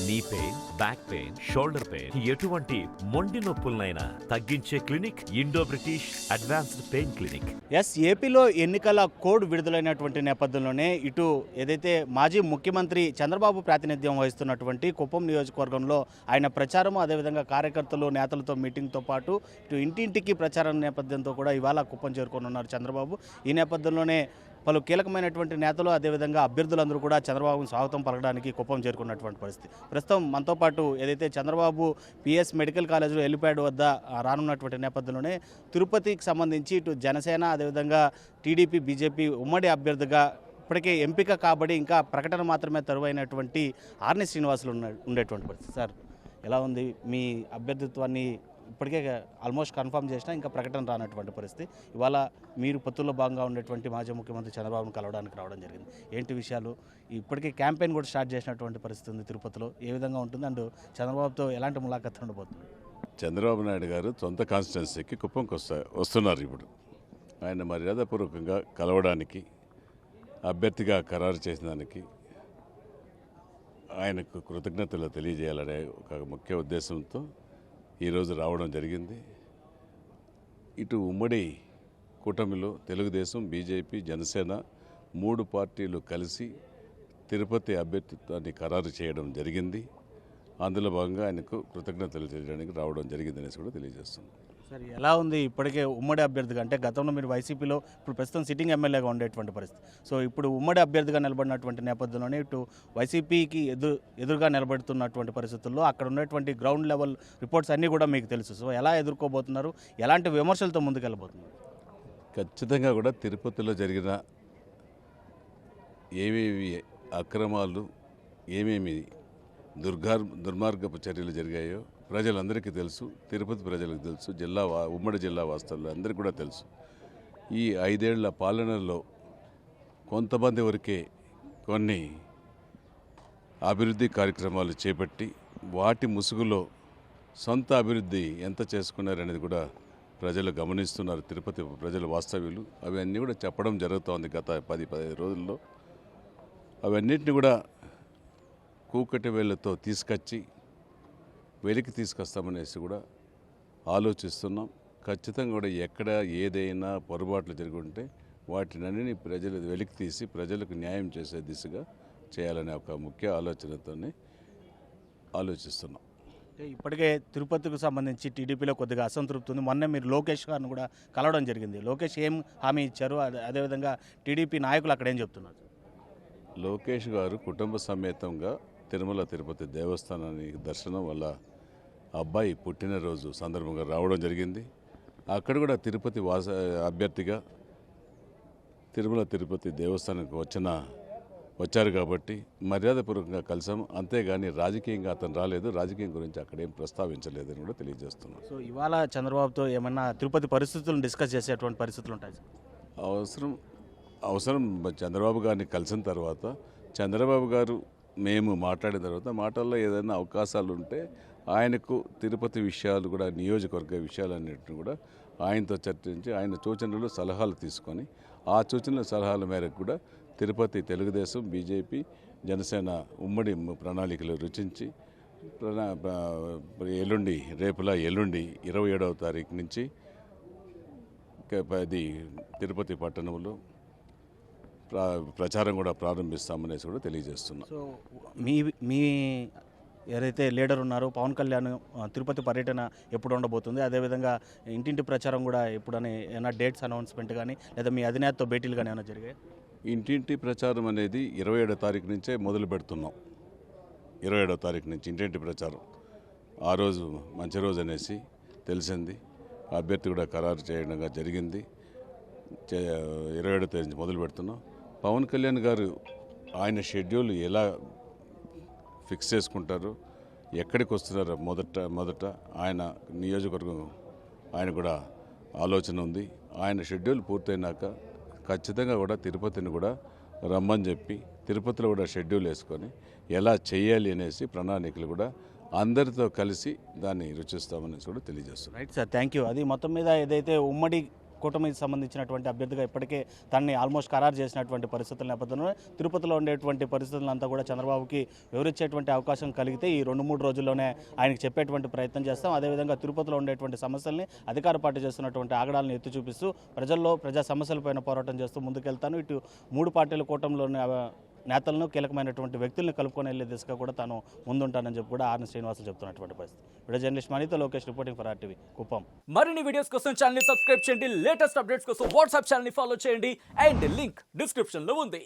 Knee pain, back pain, shoulder pain, ఎటువంటి మొండి నొప్పులనైనా తగ్గించే clinic Indo British advanced pain clinic. ఏపీలో ఎన్నికల కోడ్ విడుదలైనటువంటి నేపథ్యంలోనే ఇటు ఏదైతే మాజీ ముఖ్యమంత్రి చంద్రబాబు ప్రాతినిధ్యం వహిస్తున్నటువంటి కుప్పం నియోజకవర్గంలో ఆయన ప్రచారం, అదేవిధంగా కార్యకర్తలు నేతలతో మీటింగ్తో పాటు ఇటు ఇంటింటికి ప్రచారం నేపథ్యంతో కూడా ఇవాళ కుప్పం చేరుకోనున్నారు చంద్రబాబు. ఈ నేపథ్యంలోనే పలు కీలకమైనటువంటి నేతలు, అదేవిధంగా అభ్యర్థులందరూ కూడా చంద్రబాబును స్వాగతం పలకడానికి కుప్పం చేరుకున్నటువంటి పరిస్థితి. ప్రస్తుతం మనతో పాటు ఏదైతే చంద్రబాబు పిఎస్ మెడికల్ కాలేజ్లో హెలిప్యాడ్ వద్ద రానున్నటువంటి నేపథ్యంలోనే తిరుపతికి సంబంధించి ఇటు జనసేన, అదేవిధంగా టీడీపీ, బీజేపీ ఉమ్మడి అభ్యర్థిగా ఇప్పటికే ఎంపిక కాబడి ఇంకా ప్రకటన మాత్రమే తరువైనటువంటి ఆర్ని శ్రీనివాసులు ఉండేటువంటి పరిస్థితి. సార్, ఎలా ఉంది? మీ అభ్యర్థిత్వాన్ని ఇప్పటికే ఆల్మోస్ట్ కన్ఫర్మ్ చేసినా ఇంకా ప్రకటన రానటువంటి పరిస్థితి. ఇవాళ మీరు పొత్తుల్లో భాగంగా ఉండేటువంటి మాజీ ముఖ్యమంత్రి చంద్రబాబును కలవడానికి రావడం జరిగింది. ఏంటి విషయాలు? ఇప్పటికే క్యాంపెయిన్ కూడా స్టార్ట్ చేసినటువంటి పరిస్థితి ఉంది తిరుపతిలో. ఏ విధంగా ఉంటుంది అండ్ చంద్రబాబుతో ఎలాంటి ములాఖత్ ఉండబోతుంది? చంద్రబాబు నాయుడు గారు సొంత కాన్స్టిట్యున్సీకి కుప్పంకి వస్తున్నారు. ఇప్పుడు ఆయన మర్యాదపూర్వకంగా కలవడానికి, అభ్యర్థిగా ఖరారు చేసిన దానికి ఆయనకు కృతజ్ఞతలు తెలియజేయాలనే ఒక ముఖ్య ఉద్దేశంతో ఈరోజు రావడం జరిగింది. ఇటు ఉమ్మడి కూటమిలో తెలుగుదేశం, బీజేపీ, జనసేన 3 పార్టీలు కలిసి తిరుపతి అభ్యర్థిత్వాన్ని ఖరారు చేయడం జరిగింది. అందులో భాగంగా ఆయనకు కృతజ్ఞతలు తెలియడానికి రావడం జరిగిందనేసి కూడా తెలియజేస్తుంది. సార్, ఎలా ఉంది ఇప్పటికే ఉమ్మడి అభ్యర్థిగా? అంటే గతంలో మీరు వైసీపీలో, ఇప్పుడు ప్రస్తుతం సిట్టింగ్ ఎమ్మెల్యేగా ఉండేటువంటి పరిస్థితి. సో ఇప్పుడు ఉమ్మడి అభ్యర్థిగా నిలబడినటువంటి నేపథ్యంలోనే ఇటు వైసీపీకి ఎదురుగా నిలబడుతున్నటువంటి పరిస్థితుల్లో అక్కడ ఉన్నటువంటి గ్రౌండ్ లెవెల్ రిపోర్ట్స్ అన్నీ కూడా మీకు తెలుసు. సో ఎలా ఎదుర్కోబోతున్నారు? ఎలాంటి విమర్శలతో ముందుకెళ్ళబోతున్నారు? ఖచ్చితంగా కూడా తిరుపతిలో జరిగిన ఏమేమి అక్రమాలు, ఏమేమి దుర్మార్గపు చర్యలు జరిగాయో ప్రజలందరికీ తెలుసు. తిరుపతి ప్రజలకు తెలుసు, ఉమ్మడి జిల్లా వాస్తవులు అందరికీ కూడా తెలుసు. ఈ 5 ఏళ్ల పాలనలో కొంతమంది వరకే కొన్ని అభివృద్ధి కార్యక్రమాలు చేపట్టి వాటి ముసుగులో సొంత అభివృద్ధి ఎంత చేసుకున్నారనేది కూడా ప్రజలు గమనిస్తున్నారు. తిరుపతి ప్రజలు వాస్తవ్యులు అవన్నీ కూడా చెప్పడం జరుగుతోంది గత 10-15 రోజుల్లో. అవన్నిటిని కూడా కూకటి వేళ్లతో తీసుకొచ్చి వెలికి తీసుకొస్తామనేసి కూడా ఆలోచిస్తున్నాం. ఖచ్చితంగా కూడా ఎక్కడ ఏదైనా పొరపాట్లు జరిగి ఉంటే వాటినన్నీ ప్రజలు వెలికి తీసి ప్రజలకు న్యాయం చేసే దిశగా చేయాలనే ఒక ముఖ్య ఆలోచనతోనే ఆలోచిస్తున్నాం. ఇప్పటికే తిరుపతికి సంబంధించి టీడీపీలో కొద్దిగా అసంతృప్తి ఉంది. మొన్న మీరు లోకేష్ గారిని కూడా కలవడం జరిగింది. లోకేష్ ఏం హామీ ఇచ్చారు? అదేవిధంగా టీడీపీ నాయకులు అక్కడ ఏం చెప్తున్నారు? లోకేష్ గారు కుటుంబ సమేతంగా తిరుమల తిరుపతి దేవస్థానానికి దర్శనం వల్ల అబ్బాయి పుట్టినరోజు సందర్భంగా రావడం జరిగింది. అక్కడ కూడా తిరుపతి అభ్యర్థిగా తిరుమల తిరుపతి దేవస్థానానికి వచ్చారు కాబట్టి మర్యాదపూర్వకంగా కలిసాము. అంతేగాని రాజకీయంగా అతను రాలేదు. రాజకీయం గురించి అక్కడేం ప్రస్తావించలేదని కూడా తెలియజేస్తున్నాం. సో ఇవాళ చంద్రబాబుతో ఏమన్నా తిరుపతి పరిస్థితులను డిస్కస్ చేసేటువంటి పరిస్థితులు ఉంటాయి? అవసరం చంద్రబాబు గారిని కలిసిన తర్వాత చంద్రబాబు గారు మేము మాట్లాడిన తర్వాత మాటల్లో ఏదైనా అవకాశాలు ఉంటే ఆయనకు తిరుపతి విషయాలు కూడా, నియోజకవర్గ విషయాలన్నింటినీ కూడా ఆయనతో చర్చించి ఆయన సూచనలు, సలహాలు తీసుకొని ఆ సూచనల సలహాల మేరకు కూడా తిరుపతి తెలుగుదేశం, బీజేపీ, జనసేన ఉమ్మడి ప్రణాళికలు రచించి ఎల్లుండి 27వ తారీఖు నుంచి తిరుపతి పట్టణంలో ప్రచారం కూడా ప్రారంభిస్తామనేసి కూడా తెలియజేస్తున్నాం. సో మీ ఎవరైతే లీడర్ ఉన్నారో పవన్ కళ్యాణ్ తిరుపతి పర్యటన ఎప్పుడు ఉండబోతుంది? అదేవిధంగా ఇంటింటి ప్రచారం కూడా ఎప్పుడని ఏమైనా డేట్స్ అనౌన్స్మెంట్ కానీ లేదా మీ అధినేతతో భేటీలు కానీ ఏమైనా జరిగాయి? ఇంటింటి ప్రచారం అనేది 27వ తారీఖు నుంచే మొదలు పెడుతున్నాం. 27వ తారీఖు నుంచి ఇంటింటి ప్రచారం. ఆ రోజు మంచి రోజు అనేసి తెలిసింది. అభ్యర్థి కూడా ఖరారు చేయడం జరిగింది. 27వ తేదీ నుంచి మొదలు పెడుతున్నాం. పవన్ కళ్యాణ్ గారు ఆయన షెడ్యూల్ ఎలా ఫిక్స్ చేసుకుంటారు, ఎక్కడికి వస్తున్నారో మొదట ఆయన నియోజకవర్గం ఆయన కూడా ఆలోచన ఉంది. ఆయన షెడ్యూల్ పూర్తయినాక ఖచ్చితంగా కూడా తిరుపతిని కూడా రమ్మని చెప్పి తిరుపతిలో కూడా షెడ్యూల్ వేసుకొని ఎలా చేయాలి అనేసి ప్రణాళికలు కూడా అందరితో కలిసి దాన్ని రుచిస్తామని కూడా తెలియజేస్తున్నాం. Right sir, thank you. అది మొత్తం మీద ఏదైతే ఉమ్మడి కూటమికి సంబంధించినటువంటి అభ్యర్థిగా ఇప్పటికే తనని ఆల్మోస్ట్ ఖరారు చేసినటువంటి పరిస్థితుల నేపథ్యంలో తిరుపతిలో ఉండేటువంటి పరిస్థితులంతా కూడా చంద్రబాబుకి వివరించేటువంటి అవకాశం కలిగితే ఈ 2-3 రోజుల్లోనే ఆయనకి చెప్పేటువంటి ప్రయత్నం చేస్తాం. అదేవిధంగా తిరుపతిలో ఉండేటువంటి సమస్యల్ని అధికార పార్టీ చేస్తున్నటువంటి ఆగడాలను ఎత్తి చూపిస్తూ ప్రజా సమస్యలపైన పోరాటం చేస్తూ ముందుకెళ్తాను. ఇటు 3 పార్టీల కూటమిలోని నేతలను కీలకమైనటువంటి వ్యక్తులను కలుపుకొని వెళ్లే దిశగా కూడా తాను ముందుంటానని చెప్పి కూడా ఆర్ఎన్ శ్రీనివాసులు చెప్తున్నటువంటి పరిస్థితి. వీడియో జర్నలిస్ట్ మనీతో Lokesh reporting for RTV Kuppam. మరిన్ని వీడియోస్ కోసం ఛానల్ ని సబ్స్క్రైబ్ చేయండి, లేటెస్ట్ అప్డేట్స్ కోసం వాట్సాప్ ఛానల్ ని ఫాలో చేయండి అండ్ లింక్ డిస్క్రిప్షన్ లో ఉంది.